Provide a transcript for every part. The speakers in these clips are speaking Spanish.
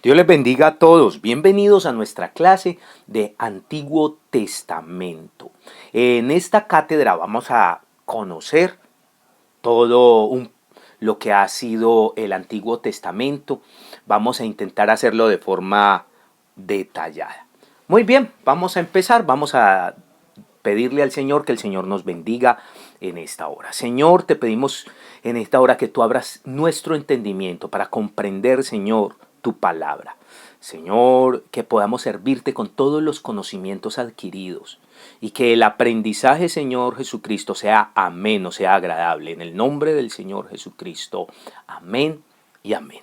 Dios les bendiga a todos. Bienvenidos a nuestra clase de Antiguo Testamento. En esta cátedra vamos a conocer lo que ha sido el Antiguo Testamento. Vamos a intentar hacerlo de forma detallada. Muy bien, vamos a empezar. Vamos a pedirle al Señor que el Señor nos bendiga en esta hora. Señor, te pedimos en esta hora que tú abras nuestro entendimiento para comprender, Señor, tu palabra. Señor, que podamos servirte con todos los conocimientos adquiridos y que el aprendizaje, Señor Jesucristo, sea ameno, sea agradable. En el nombre del Señor Jesucristo. Amén y amén.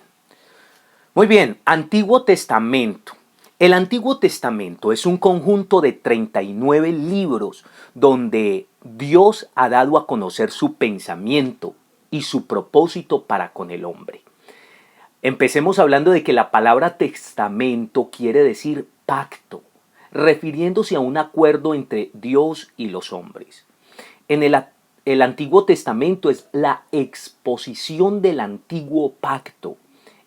Muy bien, Antiguo Testamento. El Antiguo Testamento es un conjunto de 39 libros donde Dios ha dado a conocer su pensamiento y su propósito para con el hombre. Empecemos hablando de que la palabra testamento quiere decir pacto, refiriéndose a un acuerdo entre Dios y los hombres. El Antiguo Testamento es la exposición del antiguo pacto,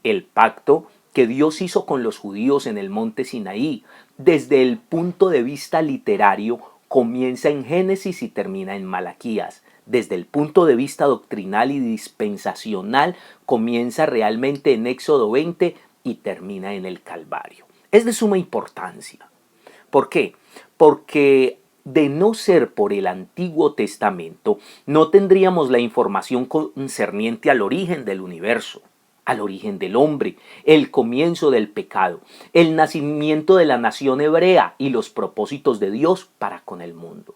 el pacto que Dios hizo con los judíos en el monte Sinaí. Desde el punto de vista literario, comienza en Génesis y termina en Malaquías. Desde el punto de vista doctrinal y dispensacional, comienza realmente en Éxodo 20 y termina en el Calvario. Es de suma importancia. ¿Por qué? Porque de no ser por el Antiguo Testamento, no tendríamos la información concerniente al origen del universo, al origen del hombre, el comienzo del pecado, el nacimiento de la nación hebrea y los propósitos de Dios para con el mundo.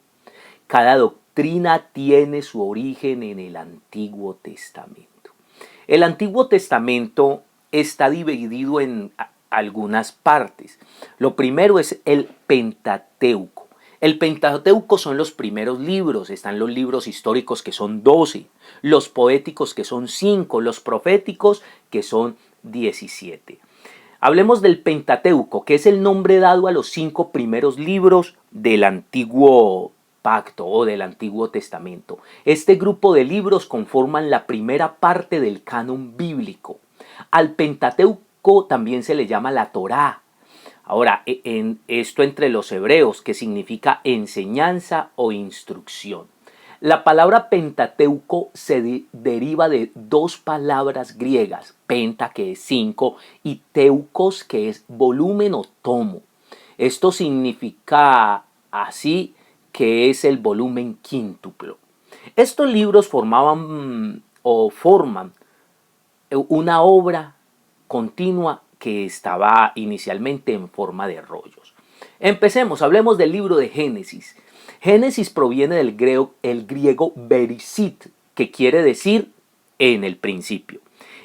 Cada doctrina tiene su origen en el Antiguo Testamento. El Antiguo Testamento está dividido en algunas partes. Lo primero es el Pentateuco. El Pentateuco son los primeros libros. Están los libros históricos, que son 12, los poéticos, que son 5, los proféticos, que son 17. Hablemos del Pentateuco, que es el nombre dado a los 5 primeros libros del Antiguo Pacto o del Antiguo Testamento. Este grupo de libros conforman la primera parte del canon bíblico. Al Pentateuco también se le llama la Torá. Ahora, en esto entre los hebreos, que significa enseñanza o instrucción. La palabra Pentateuco se deriva de dos palabras griegas, penta, que es 5, y teukos, que es volumen o tomo. Esto significa así que es el volumen quíntuplo. Estos libros forman una obra continua que estaba inicialmente en forma de rollos. Empecemos, hablemos del libro de Génesis. Génesis proviene del griego Bereshit, que quiere decir en el principio.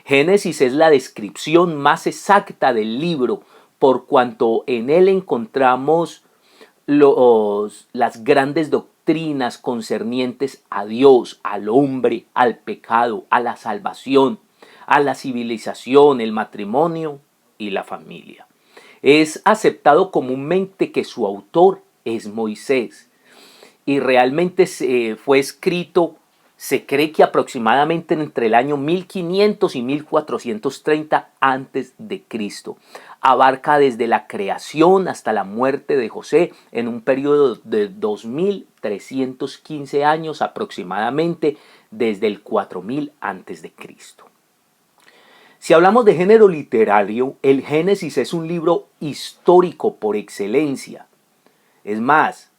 Génesis es la descripción más exacta del libro, por cuanto en él encontramos las grandes doctrinas concernientes a Dios, al hombre, al pecado, a la salvación, a la civilización, el matrimonio y la familia. Es aceptado comúnmente que su autor es Moisés, y realmente fue escrito, se cree que aproximadamente entre el año 1500 y 1430 antes de Cristo. Abarca desde la creación hasta la muerte de José en un periodo de 2315 años aproximadamente, desde el 4000 antes de Cristo. Si hablamos de género literario, el Génesis es un libro histórico por excelencia. Es más,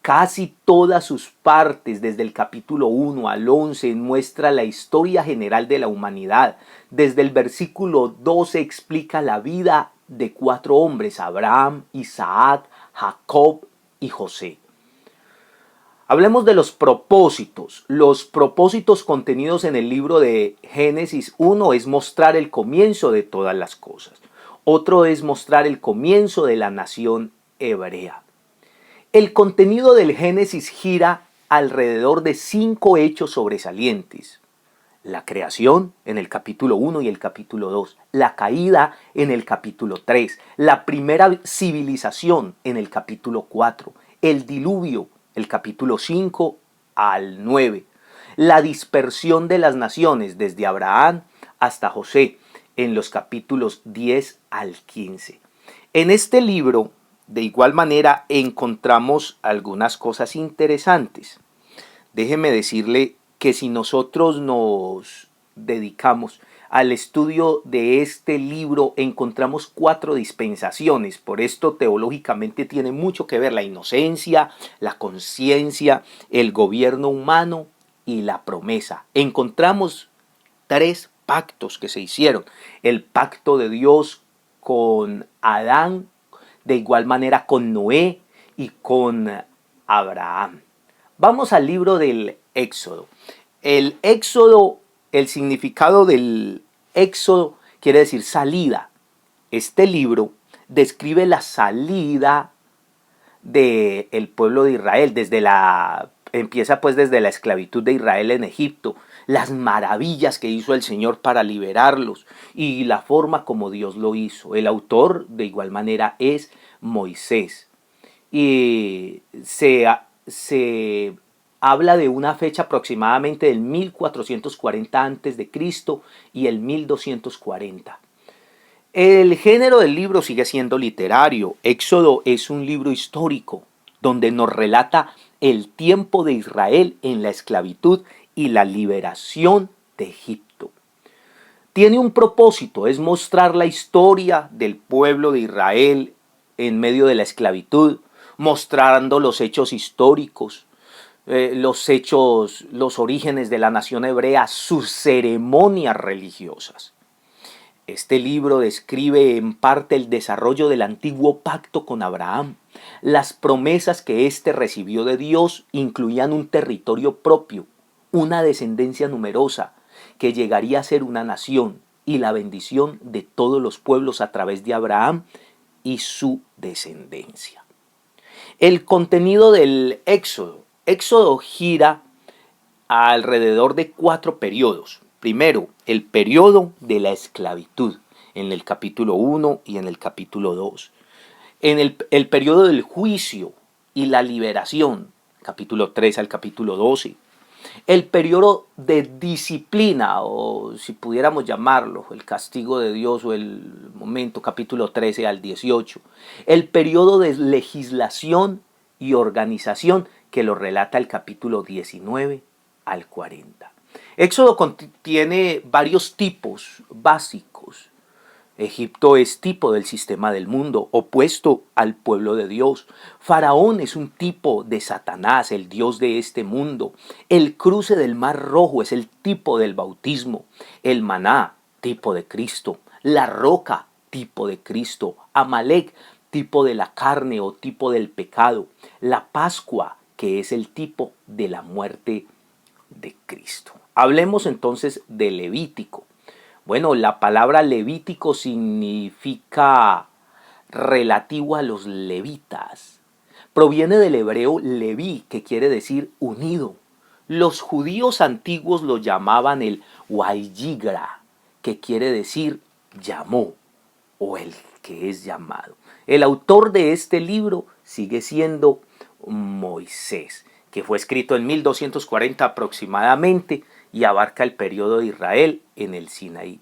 casi todas sus partes, desde el capítulo 1 al 11, muestra la historia general de la humanidad. Desde el versículo 12 explica la vida de 4 hombres: Abraham, Isaac, Jacob y José. Hablemos de los propósitos. Los propósitos contenidos en el libro de Génesis. Uno es mostrar el comienzo de todas las cosas. Otro es mostrar el comienzo de la nación hebrea. El contenido del Génesis gira alrededor de 5 hechos sobresalientes. La creación en el capítulo 1 y el capítulo 2. La caída en el capítulo 3. La primera civilización en el capítulo 4. El diluvio, el capítulo 5 al 9. La dispersión de las naciones desde Abraham hasta José, en los capítulos 10 al 15. En este libro, de igual manera, encontramos algunas cosas interesantes. Déjeme decirle que si nosotros nos dedicamos al estudio de este libro, encontramos 4 dispensaciones. Por esto teológicamente tiene mucho que ver la inocencia, la conciencia, el gobierno humano y la promesa. Encontramos 3 pactos que se hicieron. El pacto de Dios con Adán, de igual manera con Noé y con Abraham. Vamos al libro del Éxodo. El Éxodo, el significado del Éxodo quiere decir salida. Este libro describe la salida del pueblo de Israel, empieza pues desde la esclavitud de Israel en Egipto, las maravillas que hizo el Señor para liberarlos y la forma como Dios lo hizo. El autor de igual manera es Moisés. Y se habla de una fecha aproximadamente del 1440 a.C. y el 1240. El género del libro sigue siendo literario. Éxodo es un libro histórico donde nos relata el tiempo de Israel en la esclavitud y la liberación de Egipto. Tiene un propósito, es mostrar la historia del pueblo de Israel en medio de la esclavitud, mostrando los hechos históricos, los orígenes de la nación hebrea, sus ceremonias religiosas. Este libro describe en parte el desarrollo del antiguo pacto con Abraham. Las promesas que éste recibió de Dios incluían un territorio propio, una descendencia numerosa, que llegaría a ser una nación, y la bendición de todos los pueblos a través de Abraham y su descendencia. El contenido del Éxodo gira alrededor de 4 periodos. Primero, el periodo de la esclavitud, en el capítulo 1 y en el capítulo 2. En el periodo del juicio y la liberación, capítulo 3 al capítulo 12. El periodo de disciplina, o si pudiéramos llamarlo, el castigo de Dios, o el momento, capítulo 13 al 18. El periodo de legislación y organización, que lo relata el capítulo 19 al 40. Éxodo contiene varios tipos básicos. Egipto es tipo del sistema del mundo, opuesto al pueblo de Dios. Faraón es un tipo de Satanás, el dios de este mundo. El cruce del Mar Rojo es el tipo del bautismo. El maná, tipo de Cristo. La roca, tipo de Cristo. Amalek, tipo de la carne o tipo del pecado. La Pascua, que es el tipo de la muerte de Cristo. Hablemos entonces de Levítico. Bueno, la palabra Levítico significa relativo a los levitas. Proviene del hebreo leví, que quiere decir unido. Los judíos antiguos lo llamaban el Wayigra, que quiere decir llamó, o el que es llamado. El autor de este libro sigue siendo Moisés, que fue escrito en 1240 aproximadamente y abarca el periodo de Israel en el Sinaí.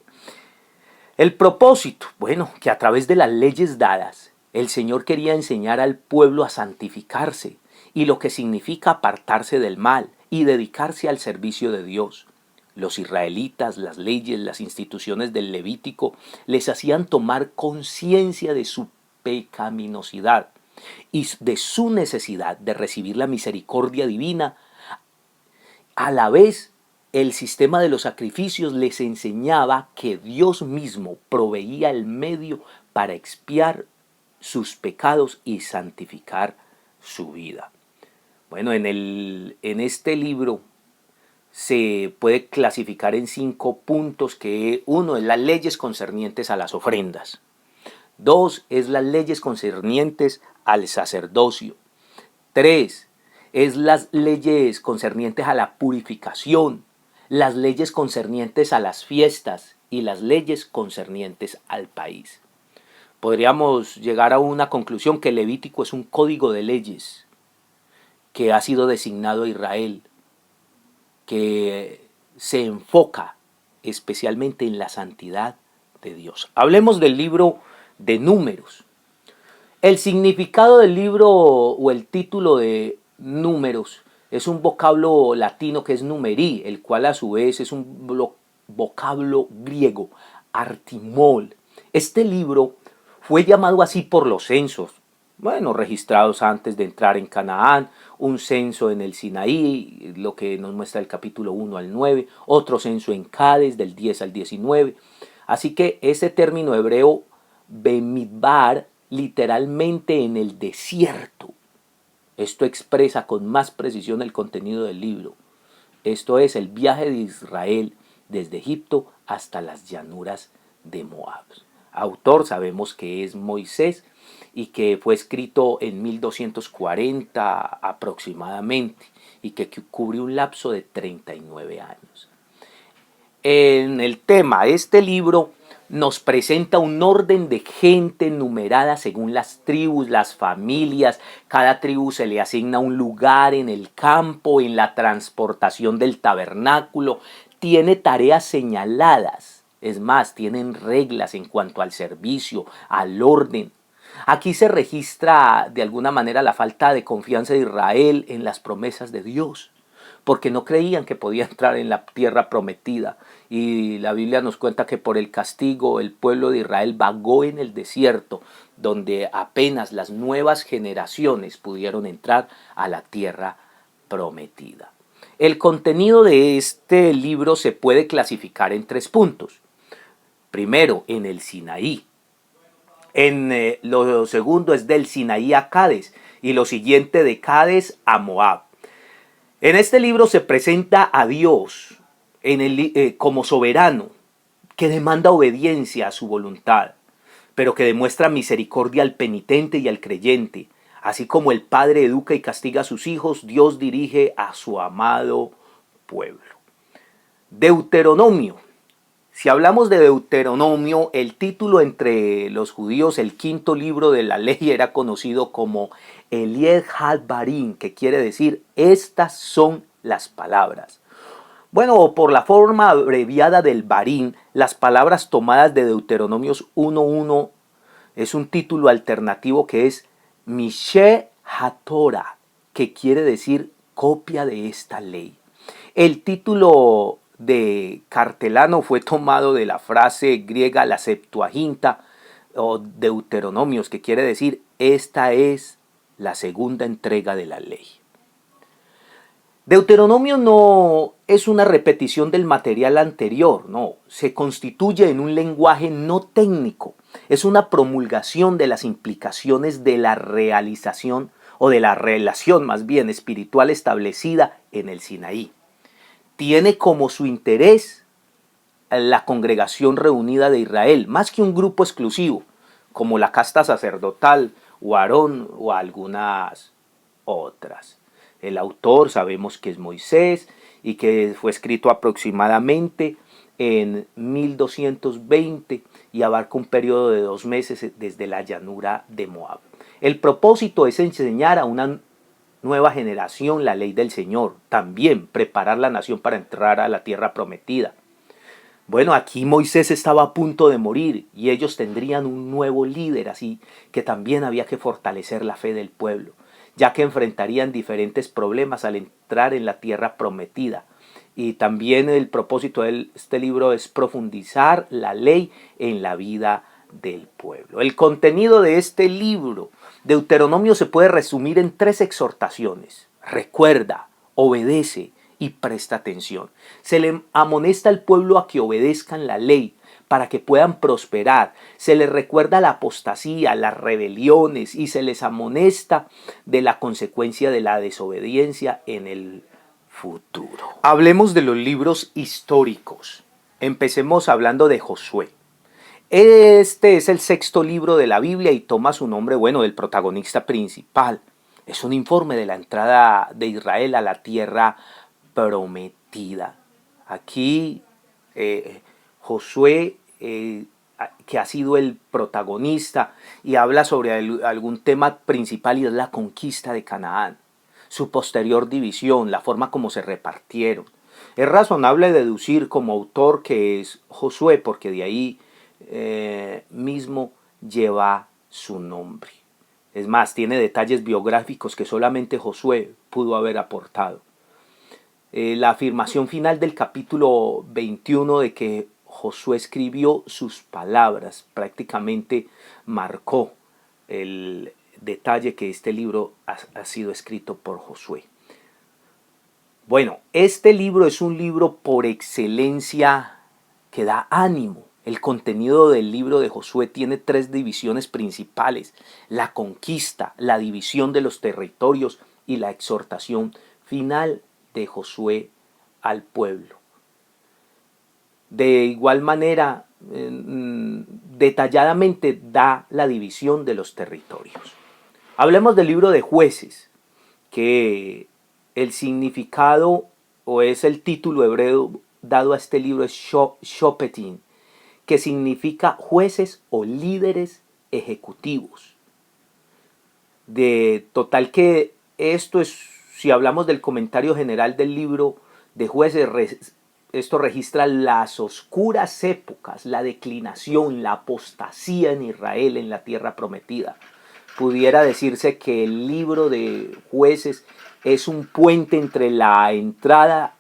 El propósito, bueno, que a través de las leyes dadas, el Señor quería enseñar al pueblo a santificarse y lo que significa apartarse del mal y dedicarse al servicio de Dios. Los israelitas, las leyes, las instituciones del Levítico les hacían tomar conciencia de su pecaminosidad y de su necesidad de recibir la misericordia divina. A la vez, el sistema de los sacrificios les enseñaba que Dios mismo proveía el medio para expiar sus pecados y santificar su vida. Bueno, en este libro se puede clasificar en 5 puntos, que uno es las leyes concernientes a las ofrendas. 2 es las leyes concernientes al sacerdocio. 3 es las leyes concernientes a la purificación, las leyes concernientes a las fiestas y las leyes concernientes al país. Podríamos llegar a una conclusión que el Levítico es un código de leyes que ha sido designado a Israel, que se enfoca especialmente en la santidad de Dios. Hablemos del libro de Números. El significado del libro o el título de Números es un vocablo latino que es numerí, el cual a su vez es un vocablo griego, artimol. Este libro fue llamado así por los censos, bueno, registrados antes de entrar en Canaán, un censo en el Sinaí, lo que nos muestra el capítulo 1 al 9, otro censo en Cades del 10 al 19. Así que ese término hebreo, Bemidbar, literalmente en el desierto. Esto expresa con más precisión el contenido del libro. Esto es el viaje de Israel desde Egipto hasta las llanuras de Moab. Autor sabemos que es Moisés y que fue escrito en 1240 aproximadamente y que cubre un lapso de 39 años. En el tema, este libro nos presenta un orden de gente numerada según las tribus, las familias. Cada tribu se le asigna un lugar en el campo, en la transportación del tabernáculo. Tiene tareas señaladas. Es más, tienen reglas en cuanto al servicio, al orden. Aquí se registra de alguna manera la falta de confianza de Israel en las promesas de Dios, porque no creían que podía entrar en la tierra prometida. Y la Biblia nos cuenta que por el castigo el pueblo de Israel vagó en el desierto, donde apenas las nuevas generaciones pudieron entrar a la tierra prometida. El contenido de este libro se puede clasificar en 3 puntos. Primero, en el Sinaí. Lo segundo es del Sinaí a Cades y lo siguiente de Cades a Moab. En este libro se presenta a Dios como soberano, que demanda obediencia a su voluntad, pero que demuestra misericordia al penitente y al creyente. Así como el Padre educa y castiga a sus hijos, Dios dirige a su amado pueblo. Deuteronomio. Si hablamos de Deuteronomio, el título entre los judíos, el 5.º libro de la ley, era conocido como Elied HaDbarim, que quiere decir, estas son las palabras. Bueno, por la forma abreviada del Barim, las palabras tomadas de Deuteronomios 1.1 es un título alternativo que es Mishe HaTorah, que quiere decir copia de esta ley. El título de Cartelano fue tomado de la frase griega la Septuaginta o Deuteronomios, que quiere decir esta es la segunda entrega de la ley. Deuteronomio no es una repetición del material anterior, no, se constituye en un lenguaje no técnico, es una promulgación de las implicaciones de la realización o de la relación más bien espiritual establecida en el Sinaí. Tiene como su interés la congregación reunida de Israel, más que un grupo exclusivo, como la casta sacerdotal o Aarón o algunas otras. El autor sabemos que es Moisés y que fue escrito aproximadamente en 1220 y abarca un periodo de 2 meses desde la llanura de Moab. El propósito es enseñar a una nueva generación la ley del Señor, también preparar la nación para entrar a la tierra prometida. Bueno, aquí Moisés estaba a punto de morir y ellos tendrían un nuevo líder, así que también había que fortalecer la fe del pueblo, ya que enfrentarían diferentes problemas al entrar en la tierra prometida. Y también el propósito de este libro es profundizar la ley en la vida del pueblo. El contenido de este libro, Deuteronomio, se puede resumir en 3 exhortaciones. Recuerda, obedece y presta atención. Se le amonesta al pueblo a que obedezcan la ley para que puedan prosperar. Se les recuerda la apostasía, las rebeliones y se les amonesta de la consecuencia de la desobediencia en el futuro. Hablemos de los libros históricos. Empecemos hablando de Josué. Este es el 6.º libro de la Biblia y toma su nombre, bueno, del protagonista principal. Es un informe de la entrada de Israel a la tierra prometida. Aquí Josué, que ha sido el protagonista, y habla sobre algún tema principal y es la conquista de Canaán, su posterior división, la forma como se repartieron. Es razonable deducir como autor que es Josué, porque de ahí mismo lleva su nombre. Es más, tiene detalles biográficos que solamente Josué pudo haber aportado. La afirmación final del capítulo 21 de que Josué escribió sus palabras prácticamente marcó el detalle que este libro ha sido escrito por Josué. Bueno, este libro es un libro por excelencia que da ánimo. El contenido del libro de Josué tiene tres divisiones principales: la conquista, la división de los territorios y la exhortación final de Josué al pueblo. De igual manera, detalladamente da la división de los territorios. Hablemos del libro de Jueces, que el significado o es el título hebreo dado a este libro es Shopetin, que significa jueces o líderes ejecutivos. De total que esto es, si hablamos del comentario general del libro de Jueces, esto registra las oscuras épocas, la declinación, la apostasía en Israel, en la tierra prometida. Pudiera decirse que el libro de Jueces es un puente entre la entrada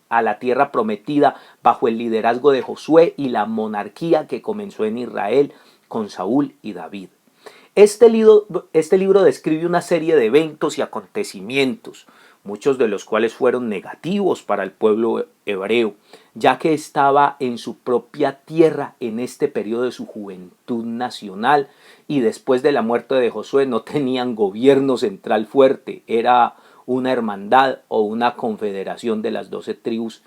a la tierra prometida bajo el liderazgo de Josué y la monarquía que comenzó en Israel con Saúl y David. Este libro describe una serie de eventos y acontecimientos, muchos de los cuales fueron negativos para el pueblo hebreo, ya que estaba en su propia tierra en este periodo de su juventud nacional, y después de la muerte de Josué no tenían gobierno central fuerte. Era una hermandad o una confederación de las 12 tribus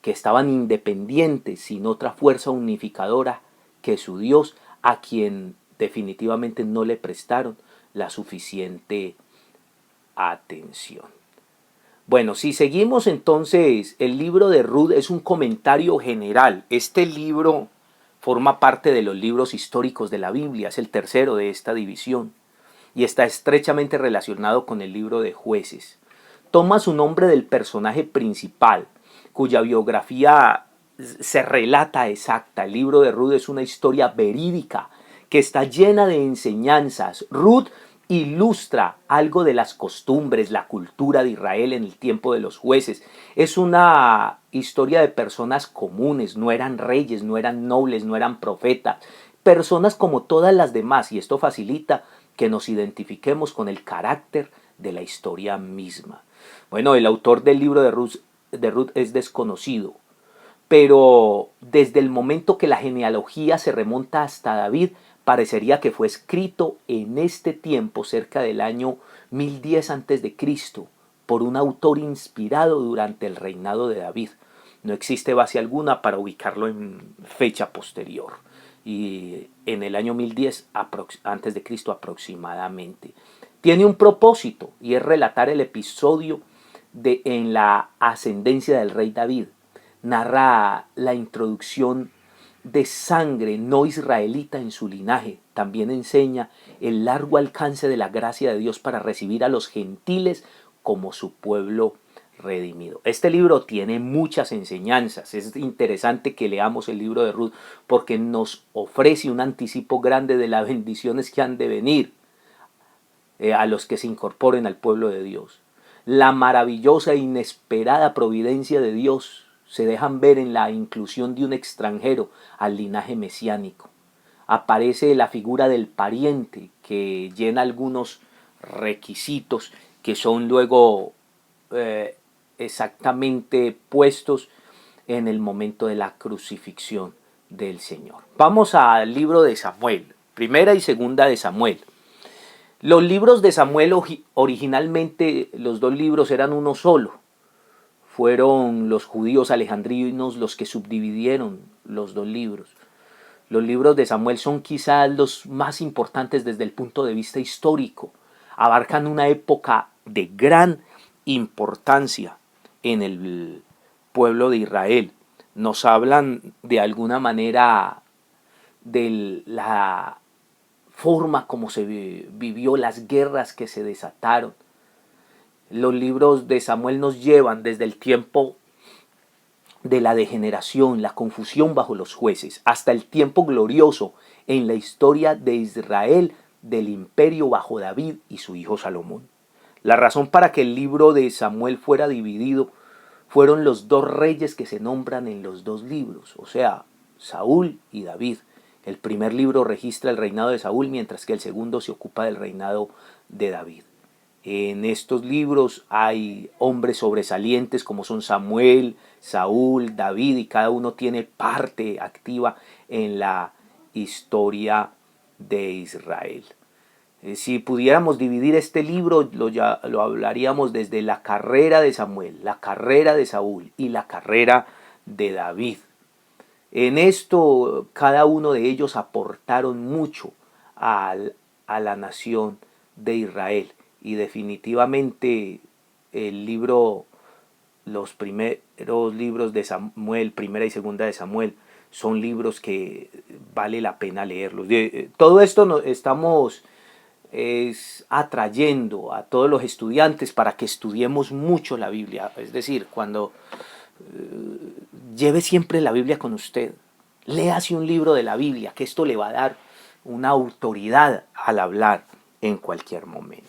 que estaban independientes, sin otra fuerza unificadora que su Dios, a quien definitivamente no le prestaron la suficiente atención. Bueno, si seguimos entonces, el libro de Ruth es un comentario general. Este libro forma parte de los libros históricos de la Biblia, es el tercero de esta división y está estrechamente relacionado con el libro de Jueces. Toma su nombre del personaje principal, cuya biografía se relata exacta. El libro de Ruth es una historia verídica que está llena de enseñanzas. Ruth ilustra algo de las costumbres, la cultura de Israel en el tiempo de los jueces. Es una historia de personas comunes, no eran reyes, no eran nobles, no eran profetas, personas como todas las demás, y esto facilita que nos identifiquemos con el carácter de la historia misma. Bueno, el autor del libro de Ruth es desconocido, pero desde el momento que la genealogía se remonta hasta David, parecería que fue escrito en este tiempo, cerca del año 1010 a.C., por un autor inspirado durante el reinado de David. No existe base alguna para ubicarlo en fecha posterior, y en el año 1010 a.C. aproximadamente. Tiene un propósito, y es relatar el episodio en la ascendencia del rey David. Narra la introducción de sangre no israelita en su linaje. También enseña el largo alcance de la gracia de Dios para recibir a los gentiles como su pueblo redimido. Este libro tiene muchas enseñanzas. Es interesante que leamos el libro de Ruth porque nos ofrece un anticipo grande de las bendiciones que han de venir a los que se incorporen al pueblo de Dios. La maravillosa e inesperada providencia de Dios se dejan ver en la inclusión de un extranjero al linaje mesiánico. Aparece la figura del pariente que llena algunos requisitos que son luego exactamente puestos en el momento de la crucifixión del Señor. Vamos al libro de Samuel, primera y segunda de Samuel. Los libros de Samuel originalmente, los dos libros eran uno solo. Fueron los judíos alejandrinos los que subdividieron los dos libros. Los libros de Samuel son quizás los más importantes desde el punto de vista histórico. Abarcan una época de gran importancia en el pueblo de Israel. Nos hablan de alguna manera de la forma como se vivió, las guerras que se desataron. Los libros de Samuel nos llevan desde el tiempo de la degeneración, la confusión bajo los jueces, hasta el tiempo glorioso en la historia de Israel del imperio bajo David y su hijo Salomón. La razón para que el libro de Samuel fuera dividido fueron los dos reyes que se nombran en los dos libros, o sea, Saúl y David. El primer libro registra el reinado de Saúl, mientras que el segundo se ocupa del reinado de David. En estos libros hay hombres sobresalientes como son Samuel, Saúl, David, y cada uno tiene parte activa en la historia de Israel. Si pudiéramos dividir este libro, lo hablaríamos desde la carrera de Samuel, la carrera de Saúl y la carrera de David. En esto, cada uno de ellos aportaron mucho a la nación de Israel. Y definitivamente el libro, los primeros libros de Samuel, primera y segunda de Samuel, son libros que vale la pena leerlos. Todo esto estamos atrayendo a todos los estudiantes para que estudiemos mucho la Biblia. Es decir, cuando lleve siempre la Biblia con usted, léase un libro de la Biblia, que esto le va a dar una autoridad al hablar en cualquier momento.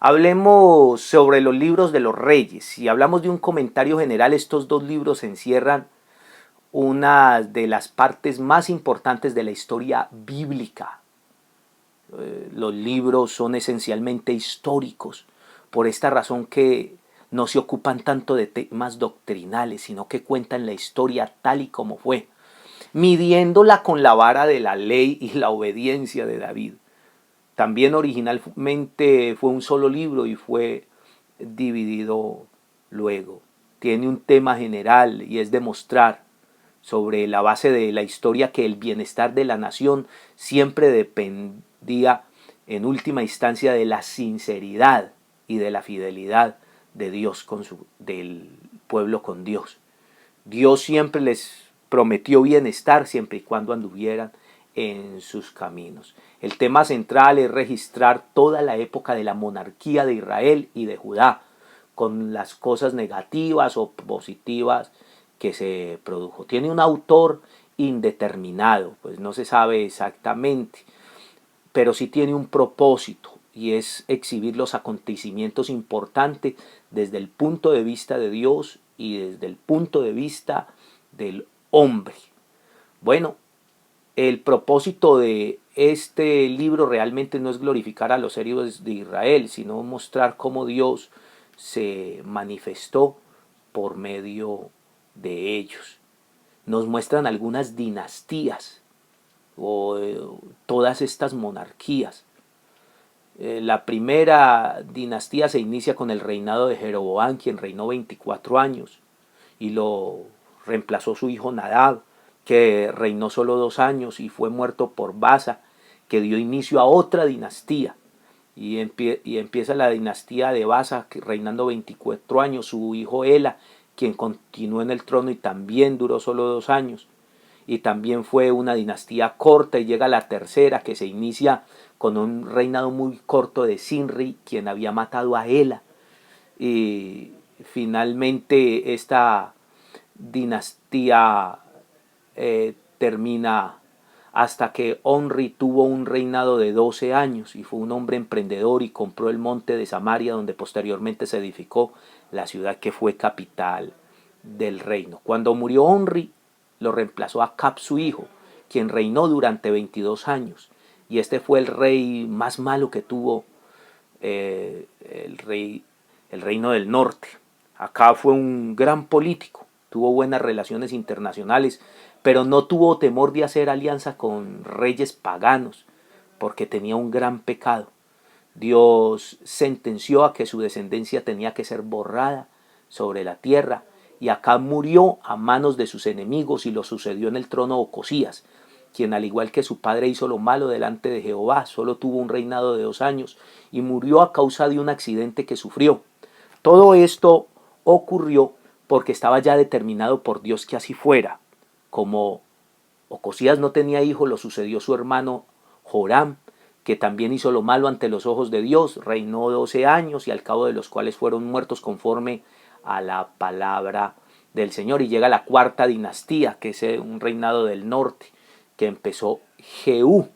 Hablemos sobre los libros de los reyes. Si hablamos de un comentario general, estos dos libros encierran una de las partes más importantes de la historia bíblica. Los libros son esencialmente históricos, por esta razón que no se ocupan tanto de temas doctrinales, sino que cuentan la historia tal y como fue, midiéndola con la vara de la ley y la obediencia de David. También originalmente fue un solo libro y fue dividido luego. Tiene un tema general y es demostrar sobre la base de la historia que el bienestar de la nación siempre dependía en última instancia de la sinceridad y de la fidelidad de Dios del pueblo con Dios. Dios siempre les prometió bienestar siempre y cuando anduvieran en sus caminos. El tema central es registrar toda la época de la monarquía de Israel y de Judá, con las cosas negativas o positivas que se produjo. Tiene un autor indeterminado, pues no se sabe exactamente, pero sí tiene un propósito, y es exhibir los acontecimientos importantes desde el punto de vista de Dios y desde el punto de vista del hombre. Bueno, el propósito de este libro realmente no es glorificar a los héroes de Israel, sino mostrar cómo Dios se manifestó por medio de ellos. Nos muestran algunas dinastías o todas estas monarquías. La primera dinastía se inicia con el reinado de Jeroboam, quien reinó 24 años y lo reemplazó su hijo Nadab, que reinó solo 2 años y fue muerto por Baasa, que dio inicio a otra dinastía. Y empieza la dinastía de Baasa, reinando 24 años, su hijo Ela, quien continuó en el trono y también duró solo 2 años. Y también fue una dinastía corta, y llega la tercera, que se inicia con un reinado muy corto de Sinri, quien había matado a Ela. Y finalmente esta dinastía termina hasta que Omri tuvo un reinado de 12 años y fue un hombre emprendedor y compró el monte de Samaria, donde posteriormente se edificó la ciudad que fue capital del reino. Cuando murió Omri, lo reemplazó Acab, su hijo, quien reinó durante 22 años. Y este fue el rey más malo que tuvo el reino del norte. Acab fue un gran político, tuvo buenas relaciones internacionales, pero no tuvo temor de hacer alianza con reyes paganos, porque tenía un gran pecado. Dios sentenció a que su descendencia tenía que ser borrada sobre la tierra, y Acab murió a manos de sus enemigos, y lo sucedió en el trono Ocosías, quien al igual que su padre hizo lo malo delante de Jehová. Solo tuvo un reinado de 2 años y murió a causa de un accidente que sufrió. Todo esto ocurrió porque estaba ya determinado por Dios que así fuera. Como Ocosías no tenía hijo, lo sucedió su hermano Joram, que también hizo lo malo ante los ojos de Dios. Reinó 12 años, y al cabo de los cuales fueron muertos conforme a la palabra del Señor, y llega la cuarta dinastía, que es un reinado del norte, que empezó Jehú,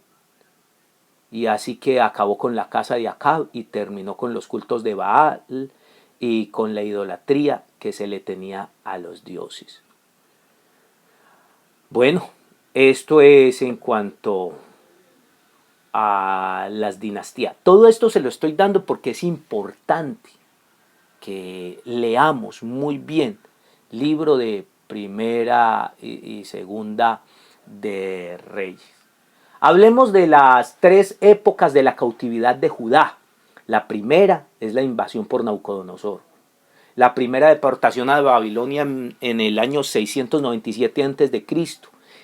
y así que acabó con la casa de Acab y terminó con los cultos de Baal y con la idolatría que se le tenía a los dioses. Bueno, esto es en cuanto a las dinastías. Todo esto se lo estoy dando porque es importante que leamos muy bien libro de primera y segunda de Reyes. Hablemos de las tres épocas de la cautividad de Judá. La primera es la invasión por Nabucodonosor. La primera deportación a Babilonia en el año 697 a.C.,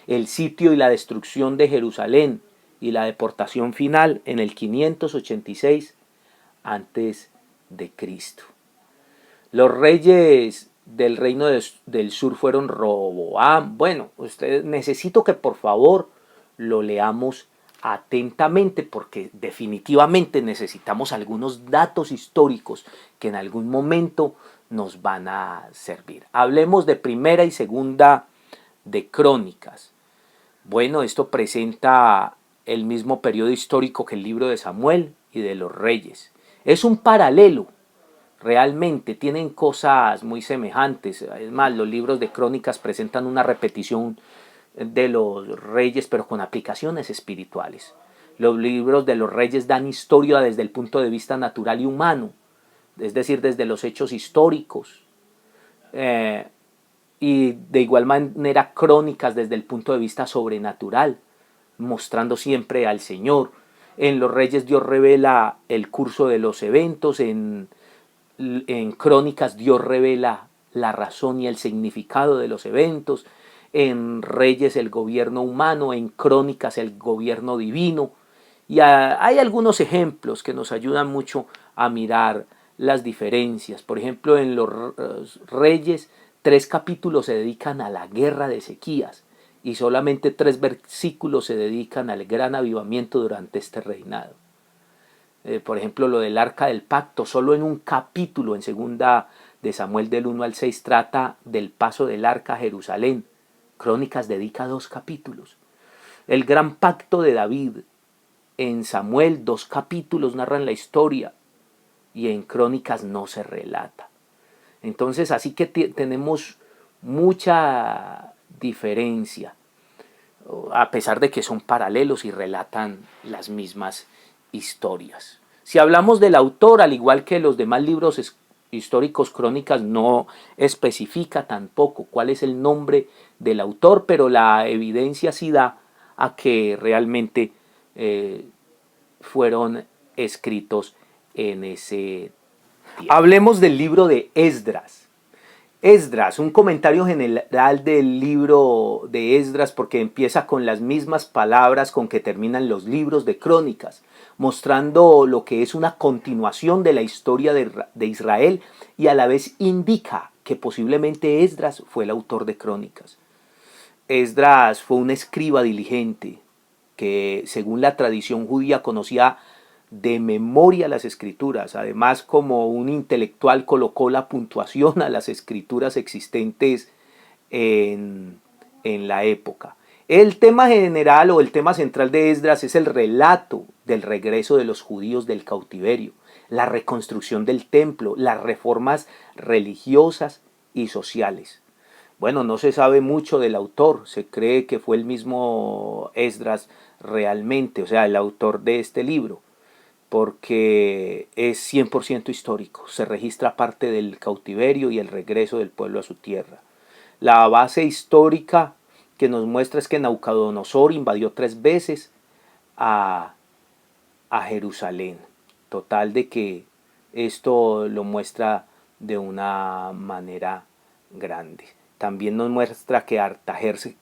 el sitio y la destrucción de Jerusalén y la deportación final en el 586 a.C. Los reyes del reino del sur fueron Roboam. Bueno, necesito que por favor lo leamos atentamente porque definitivamente necesitamos algunos datos históricos que en algún momento nos van a servir. Hablemos de primera y segunda de Crónicas. Bueno, esto presenta el mismo periodo histórico que el libro de Samuel y de los Reyes. Es un paralelo, realmente tienen cosas muy semejantes. Es más, los libros de Crónicas presentan una repetición de los Reyes, pero con aplicaciones espirituales. Los libros de los Reyes dan historia desde el punto de vista natural y humano, es decir, desde los hechos históricos. Y de igual manera Crónicas desde el punto de vista sobrenatural, mostrando siempre al Señor. En los Reyes Dios revela el curso de los eventos, en Crónicas Dios revela la razón y el significado de los eventos, en Reyes el gobierno humano, en Crónicas el gobierno divino. Y hay algunos ejemplos que nos ayudan mucho a mirar las diferencias. Por ejemplo, en los Reyes 3 capítulos se dedican a la guerra de Ezequías y solamente 3 versículos se dedican al gran avivamiento durante este reinado. Por ejemplo, lo del arca del pacto, solo en un capítulo, en segunda de Samuel del 1 al 6, trata del paso del arca a Jerusalén. Crónicas dedica 2 capítulos. El gran pacto de David, en Samuel 2 capítulos narran la historia y en Crónicas no se relata. Entonces, así que tenemos mucha diferencia, a pesar de que son paralelos y relatan las mismas historias. Si hablamos del autor, al igual que los demás libros históricos, Crónicas no especifica tampoco cuál es el nombre del autor, pero la evidencia sí da a que realmente fueron escritos en ese tiempo. Hablemos del libro de Esdras. Esdras, un comentario general del libro de Esdras, porque empieza con las mismas palabras con que terminan los libros de Crónicas, mostrando lo que es una continuación de la historia de Israel y a la vez indica que posiblemente Esdras fue el autor de Crónicas. Esdras fue un escriba diligente que, según la tradición judía, conocía de memoria las escrituras. Además, como un intelectual, colocó la puntuación a las escrituras existentes en la época. El tema general o el tema central de Esdras es el relato del regreso de los judíos del cautiverio, la reconstrucción del templo, las reformas religiosas y sociales. Bueno, no se sabe mucho del autor, se cree que fue el mismo Esdras realmente, o sea, el autor de este libro, porque es 100% histórico, se registra parte del cautiverio y el regreso del pueblo a su tierra. La base histórica que nos muestra es que Nabucodonosor invadió 3 veces a Jerusalén. Total de que esto lo muestra de una manera grande. También nos muestra que Artajerjes,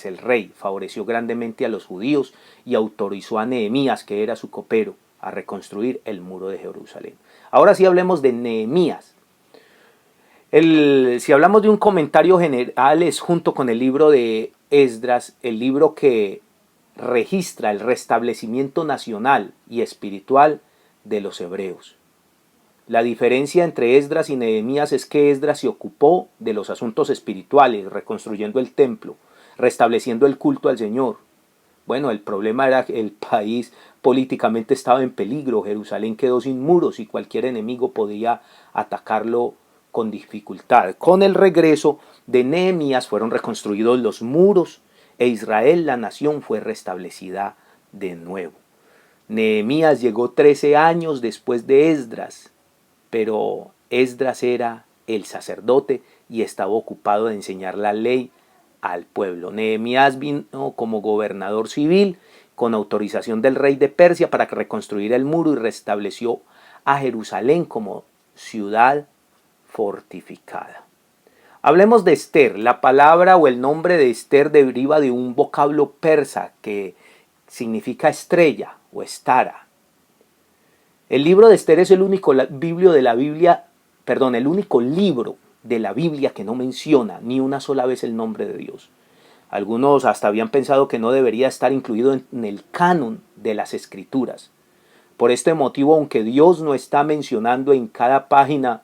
el rey, favoreció grandemente a los judíos y autorizó a Nehemías, que era su copero, a reconstruir el muro de Jerusalén. Ahora sí hablemos de Nehemías. Si hablamos de un comentario general, es junto con el libro de Esdras, el libro que registra el restablecimiento nacional y espiritual de los hebreos. La diferencia entre Esdras y Nehemías es que Esdras se ocupó de los asuntos espirituales, reconstruyendo el templo, restableciendo el culto al Señor. Bueno, el problema era que el país políticamente estaba en peligro, Jerusalén quedó sin muros y cualquier enemigo podía atacarlo con dificultad. Con el regreso de Nehemías fueron reconstruidos los muros e Israel, la nación, fue restablecida de nuevo. Nehemías llegó 13 años después de Esdras, pero Esdras era el sacerdote y estaba ocupado de enseñar la ley al pueblo. Nehemías vino como gobernador civil con autorización del rey de Persia para reconstruir el muro y restableció a Jerusalén como ciudad fortificada. Hablemos de Esther. La palabra o el nombre de Esther deriva de un vocablo persa que significa estrella o estara. El libro de Esther es el único libro de la Biblia que no menciona ni una sola vez el nombre de Dios. Algunos hasta habían pensado que no debería estar incluido en el canon de las Escrituras. Por este motivo, aunque Dios no está mencionando en cada página,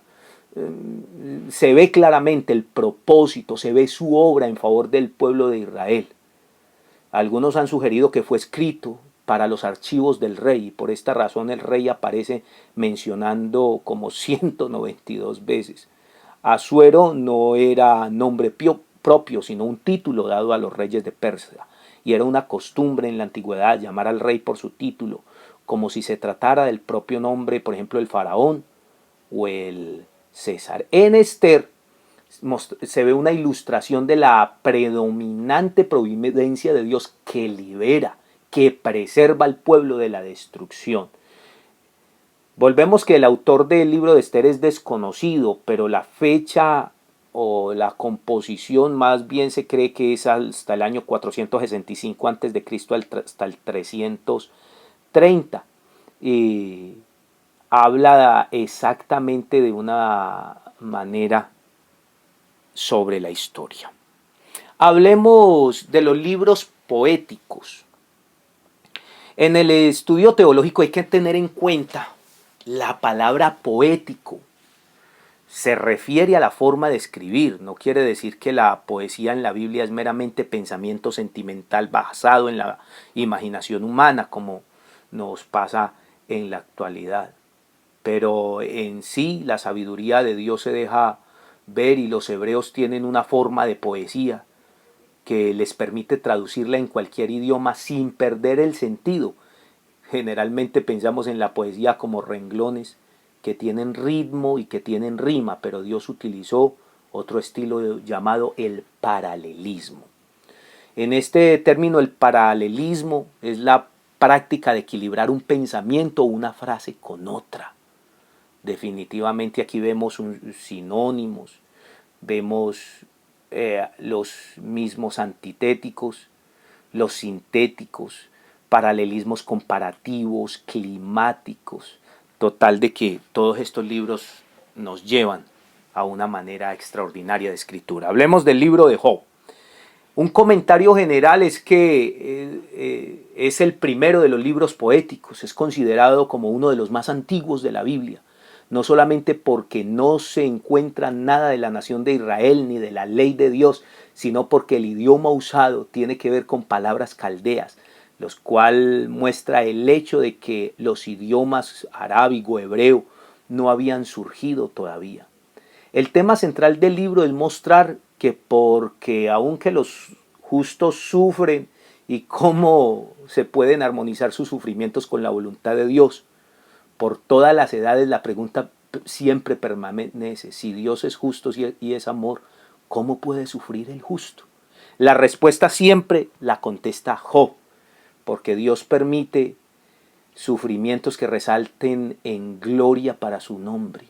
se ve claramente el propósito, se ve su obra en favor del pueblo de Israel. Algunos han sugerido que fue escrito para los archivos del rey y por esta razón el rey aparece mencionando como 192 veces. Asuero no era nombre propio, sino un título dado a los reyes de Persia, y era una costumbre en la antigüedad llamar al rey por su título, como si se tratara del propio nombre, por ejemplo, el faraón o el César. En Esther se ve una ilustración de la predominante providencia de Dios que libera, que preserva al pueblo de la destrucción. Volvemos que el autor del libro de Esther es desconocido, pero la fecha o la composición más bien se cree que es hasta el año 465 a.C. hasta el 330. Y habla exactamente de una manera sobre la historia. Hablemos de los libros poéticos. En el estudio teológico hay que tener en cuenta la palabra poético. Se refiere a la forma de escribir, no quiere decir que la poesía en la Biblia es meramente pensamiento sentimental basado en la imaginación humana, como nos pasa en la actualidad. Pero en sí la sabiduría de Dios se deja ver y los hebreos tienen una forma de poesía que les permite traducirla en cualquier idioma sin perder el sentido. Generalmente pensamos en la poesía como renglones que tienen ritmo y que tienen rima, pero Dios utilizó otro estilo llamado el paralelismo. En este término, el paralelismo es la práctica de equilibrar un pensamiento o una frase con otra. Definitivamente aquí vemos sinónimos, vemos los mismos antitéticos, los sintéticos, paralelismos comparativos, climáticos. Total de que todos estos libros nos llevan a una manera extraordinaria de escritura. Hablemos del libro de Job. Un comentario general es que es el primero de los libros poéticos, es considerado como uno de los más antiguos de la Biblia, no solamente porque no se encuentra nada de la nación de Israel ni de la ley de Dios, sino porque el idioma usado tiene que ver con palabras caldeas, los cual muestra el hecho de que los idiomas arábigo, hebreo, no habían surgido todavía. El tema central del libro es mostrar que porque aunque los justos sufren y cómo se pueden armonizar sus sufrimientos con la voluntad de Dios, por todas las edades la pregunta siempre permanece: si Dios es justo y es amor, ¿cómo puede sufrir el justo? La respuesta siempre la contesta Job, porque Dios permite sufrimientos que resalten en gloria para su nombre.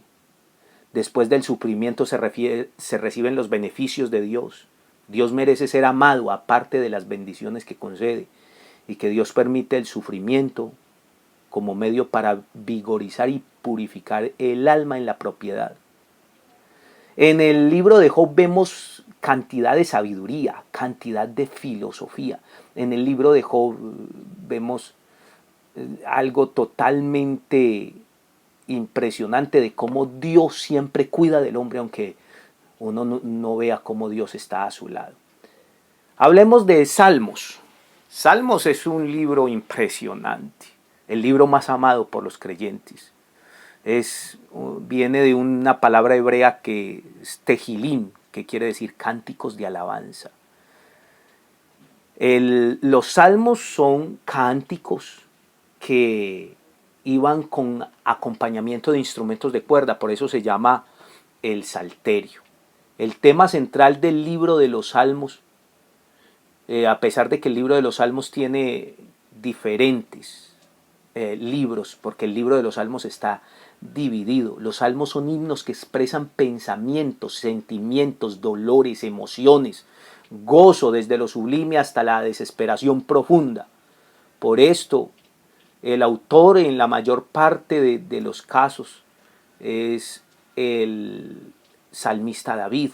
Después del sufrimiento se reciben los beneficios de Dios. Dios merece ser amado aparte de las bendiciones que concede, y que Dios permite el sufrimiento como medio para vigorizar y purificar el alma en la propiedad. En el libro de Job vemos cantidad de sabiduría, cantidad de filosofía. En el libro de Job vemos algo totalmente impresionante de cómo Dios siempre cuida del hombre, aunque uno no vea cómo Dios está a su lado. Hablemos de Salmos. Salmos es un libro impresionante, el libro más amado por los creyentes. Viene de una palabra hebrea que es tehilim, que quiere decir cánticos de alabanza. Los salmos son cánticos que iban con acompañamiento de instrumentos de cuerda, por eso se llama el salterio. El tema central del libro de los salmos, a pesar de que el libro de los salmos tiene diferentes libros, porque el libro de los salmos está dividido. Los salmos son himnos que expresan pensamientos, sentimientos, dolores, emociones, gozo desde lo sublime hasta la desesperación profunda. Por esto, el autor en la mayor parte de los casos es el salmista David.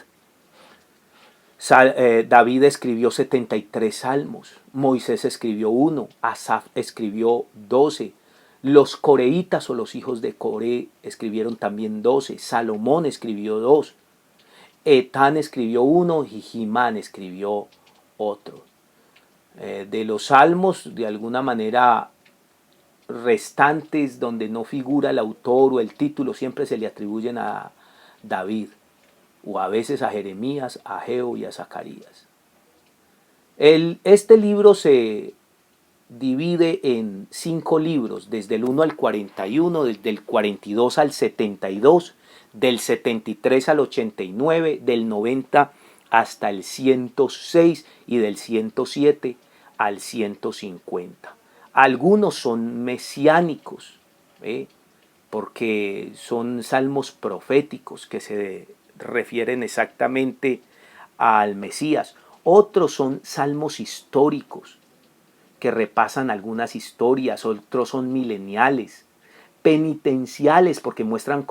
David escribió 73 salmos, Moisés escribió 1, Asaf escribió 12, los coreitas o los hijos de Coré escribieron también 12, Salomón escribió 2, Etán escribió 1 y Jimán escribió otro. De los salmos, de alguna manera, restantes donde no figura el autor o el título, siempre se le atribuyen a David, o a veces a Jeremías, a Ageo y a Zacarías. Este libro se divide en 5 libros, desde el 1 al 41, desde el 42 al 72, del 73 al 89, del 90 hasta el 106 y del 107 al 150. Algunos son mesiánicos, porque son salmos proféticos que se refieren exactamente al Mesías. Otros son salmos históricos que repasan algunas historias, otros son mileniales, penitenciales porque muestran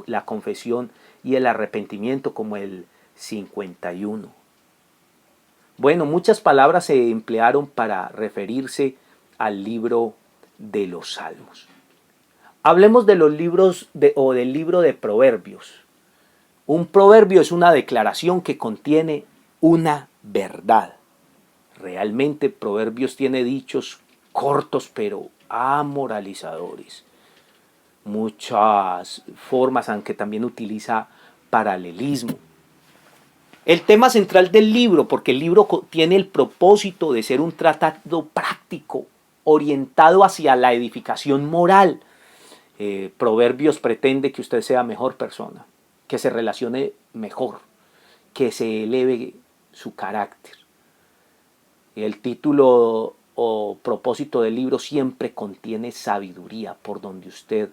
la confesión y el arrepentimiento, como el 51. Bueno, muchas palabras se emplearon para referirse al libro de los Salmos. Hablemos de los libros o del libro de Proverbios. Un proverbio es una declaración que contiene una verdad. Realmente Proverbios tiene dichos cortos pero amoralizadores. Muchas formas, aunque también utiliza paralelismo. El tema central del libro, porque el libro tiene el propósito de ser un tratado práctico, orientado hacia la edificación moral. Proverbios pretende que usted sea mejor persona, que se relacione mejor, que se eleve su carácter. El título o propósito del libro siempre contiene sabiduría, por donde usted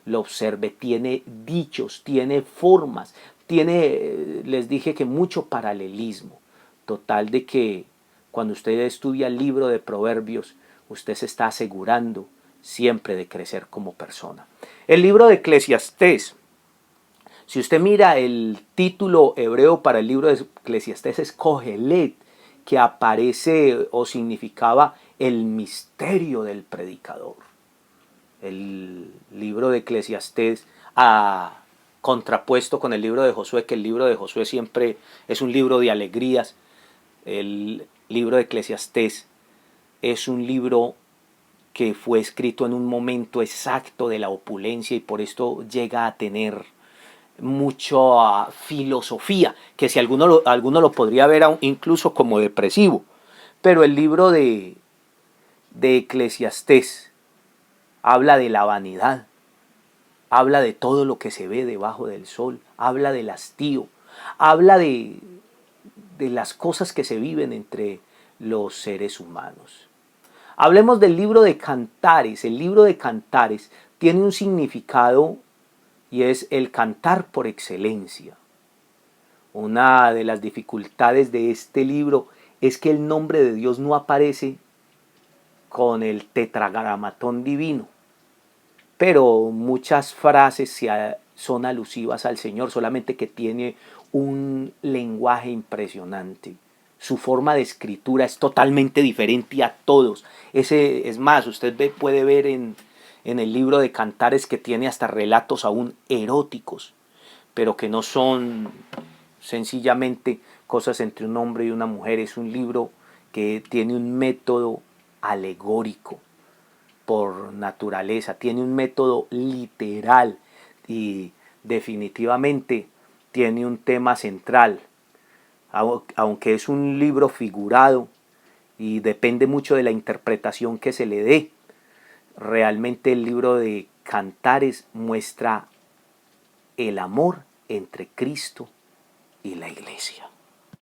lo observe. Tiene dichos, tiene formas, les dije que mucho paralelismo. Total de que cuando usted estudia el libro de Proverbios, usted se está asegurando siempre de crecer como persona. El libro de Eclesiastés. Si usted mira el título hebreo para el libro de Eclesiastés es Kohelet, que aparece o significaba el misterio del predicador. El libro de Eclesiastés contrapuesto con el libro de Josué, que el libro de Josué siempre es un libro de alegrías. El libro de Eclesiastés es un libro que fue escrito en un momento exacto de la opulencia y por esto llega a tener mucha filosofía, que si alguno lo podría ver incluso como depresivo. Pero el libro de Eclesiastés habla de la vanidad, habla de todo lo que se ve debajo del sol, habla del hastío, habla de las cosas que se viven entre los seres humanos. Hablemos del libro de Cantares. El libro de Cantares tiene un significado y es el cantar por excelencia. Una de las dificultades de este libro es que el nombre de Dios no aparece con el tetragramatón divino, pero muchas frases son alusivas al Señor, solamente que tiene un lenguaje impresionante. Su forma de escritura es totalmente diferente a todos. Es más, usted puede ver en en el libro de Cantares, que tiene hasta relatos aún eróticos, pero que no son sencillamente cosas entre un hombre y una mujer. Es un libro que tiene un método alegórico por naturaleza, tiene un método literal y definitivamente tiene un tema central. Aunque es un libro figurado y depende mucho de la interpretación que se le dé, realmente el libro de Cantares muestra el amor entre Cristo y la iglesia.